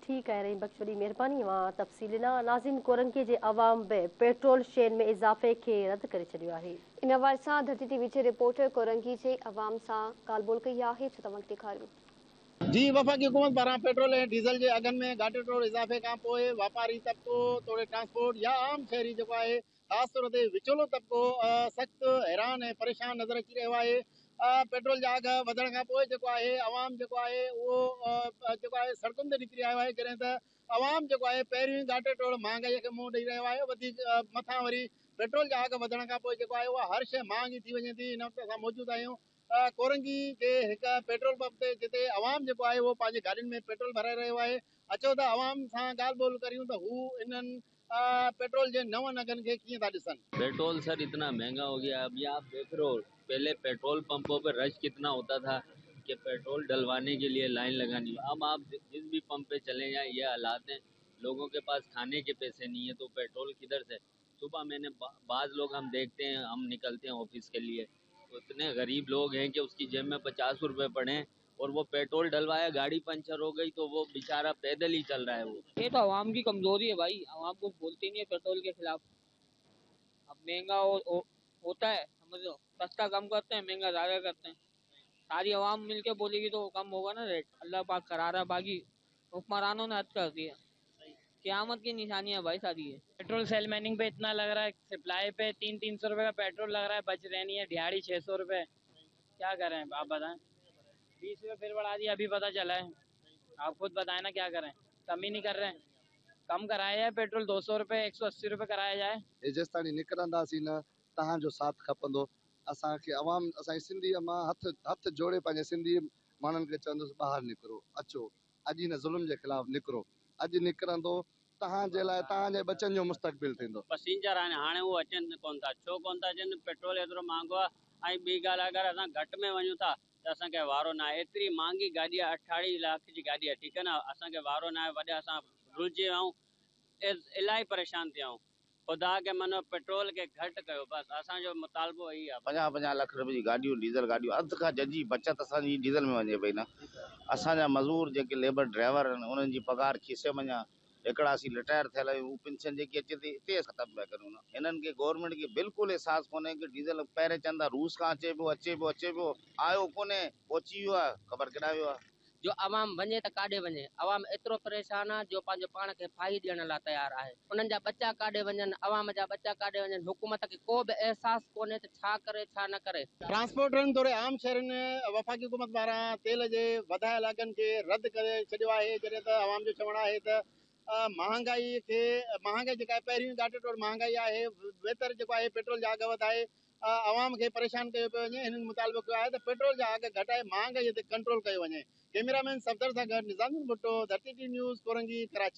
ठीक है रही बख्श वॾी महिरबानी वहाँ तफ़सील ना नाज़िन कोरंगी जे अवाम बि पेट्रोल शेन में इज़ाफ़े के रद्द करे छॾियो आहे। इन हवाले सां धरती टीवी जे रिपोर्टर कोरंगी जे अवाम सां ॻाल्हि ॿोल कई आहे। छो तव्हां ॾेखारियो। जी वफ़ाक़ी हुकूमत पारां पेट्रोल ऐं डीज़ल जे अघनि में घाटे तौरु इज़ाफ़े खां पोइ वापारी तबिको तोड़े ट्रांसपोर्ट या आम शहरी जेको आहे ख़ासि तौर ते विचोलो तबिको सख़्तु हैरान ऐं परेशान नज़र अची रहियो आहे। पेट्रोल जा अघ वधण खां पोइ जेको आहे अवाम जेको आहे उहो जेको आहे सड़कुनि ते निकिरी आयो आहे, जॾहिं त अवाम जेको आहे पहिरियों ई घाटे तौरु महांगाईअ खे मुंहुं ॾेई रहियो आहे। वधीक मथां वरी पेट्रोल जा अघ वधण खां पोइ जेको आहे उहा हर शइ महांगी थी वञे थी। हिन वक़्तु असां मौजूदु आहियूं कोरंगी जे हिकु पेट्रोल पंप ते, जिते अवाम जेको आहे उहो पंहिंजी गाॾियुनि में पेट्रोल भराए रहियो आहे। अचो त अवाम सां ॻाल्हि ॿोल करियूं त हू इन्हनि पेट्रोल जे नवनि अघनि खे कीअं था ॾिसनि। पेट्रोल सर इतना महंगा हो गया, अभी आप देख रहे हो पहले पेट्रोल पंपों पर रश कितना होता था कि पेट्रोल डलवाने के लिए लाइन लगानी। अब आप जिस भी पंप पे चले जाएं ये हालात हैं, लोगों के पास खाने के पैसे नहीं है तो पेट्रोल किधर से। सुबह मैंने बाज लोग हम देखते हैं, हम निकलते हैं ऑफिस के लिए तो इतने गरीब लोग हैं कि उसकी जेब में 50 रुपए पड़े हैं और वो पेट्रोल डलवाया, गाड़ी पंचर हो गई तो वो बेचारा पैदल ही चल रहा है। वो ये तो आवाम की कमजोरी है भाई, आवाम कुछ बोलती नहीं है पेट्रोल के खिलाफ। अब महंगा होता है समझ लो, सस्ता कम करते हैं, महंगा ज्यादा करते हैं। सारी आवाम मिलके बोलेगी तो कम होगा ना रेट। अल्लाह पाक करा रहा, बाकी हुक्मरानों ने हद कर दिया। क़यामत की निशानियां भाई सारी है। पेट्रोल सेल मैनिंग पे इतना लग रहा है, सप्लाई पे 300 रुपए का पेट्रोल लग रहा है, बच रहनी है दिहाड़ी 600 रुपए। क्या करें आप बताएं, 20 रुपए फिर बढ़ा दिया, अभी पता चला है। आप खुद बताएं ना क्या करें, कम ही नहीं कर रहे हैं। कम कराया जाए पेट्रोल 200 रुपए 180 रुपए कराया जाए। जेसिताणी निकिरंदासीं न तव्हांजो साथ खपंदो। असांखे अवाम असांजी सिंधीअ मां हथ जोड़े पंहिंजे सिंधी माण्हुनि खे चवंदुसि ॿाहिरि निकिरो, अचो अॼु हिन ज़ुल्म जे ख़िलाफ़ निकिरो। अॼु निकिरंदो तव्हांजे लाइ तव्हांजे बचनि जो मुस्तक़बिल थींदो। पैसेंजर आहिनि हाणे उहे अचनि कोन था, छो कोन था अचनि? पेट्रोल एतिरो महांगो आहे। ऐं ॿी ॻाल्हि, अगरि असां घटि में वञूं था त असांखे वारो न आहे। एतिरी महांगी गाॾी आहे, 28 लाख जी गाॾी आहे, ठीकु आहे न, असांखे वारो न आहे। वॾा असां रुलजी विया आहियूं, इलाही परेशान थिया आहियूं। ख़ुदा के मनो पेट्रोल के घटि कयो, बसि असांजो मुतालबो इही आहे। 50 लाख रुपए जी गाॾियूं डीज़ल गाॾियूं अधु खां जजी बचत असांजी डीज़ल में वञे पई न। असांजा मज़दूर जेके लेबर ड्राइवर आहिनि उन्हनि जी पघार खीसे वञा। हिकिड़ा असीं रिटायर थियल आहियूं, उहा पेंशन जेकी अचे थी हिते ख़तमु पिया करूं न। हिननि खे गवर्नमेंट खे बिल्कुलु एहसासु कोन्हे कि डीज़ल पहिरें चवंदा रूस खां अचे पियो आयो कोन्हे, पहुची वियो आहे, ख़बर केॾा वियो आहे। जो अवाम वञे त काॾे वञे, अवाम एतिरो परेशान आहे जो पंहिंजो पाण खे फाही ॾियण लाइ तयार आहे। उन्हनि जा बच्चा काॾे वञनि, अवाम जा बच्चा काॾे वञनि, हुकूमत खे को बि एहसासु कोन्हे त छा करे छा न करे। ट्रांसपोर्टरनि तौरु आम शहरनि वफ़ाक़ी हुकूमत पारां तेल जे वधायल अघनि खे रद्द करे छॾियो आहे, जॾहिं त अवाम जो चवणु आहे त महांगाई जेका आहे पहिरियों घाटे तौरु महांगाई आहे, बहितर जेको आहे पेट्रोल जा अघ वधाए अवाम खे परेशान कयो पियो वञे। हिननि मुतालबो कयो आहे त पेट्रोल जा अघ घटाए महांगाई ते कंट्रोल कयो वञे। कैमरामैन सफ़दर सां गॾु निज़ामुद्दीन भुट्टो, धरती टीवी न्यूज़, कोरंगी, कराची।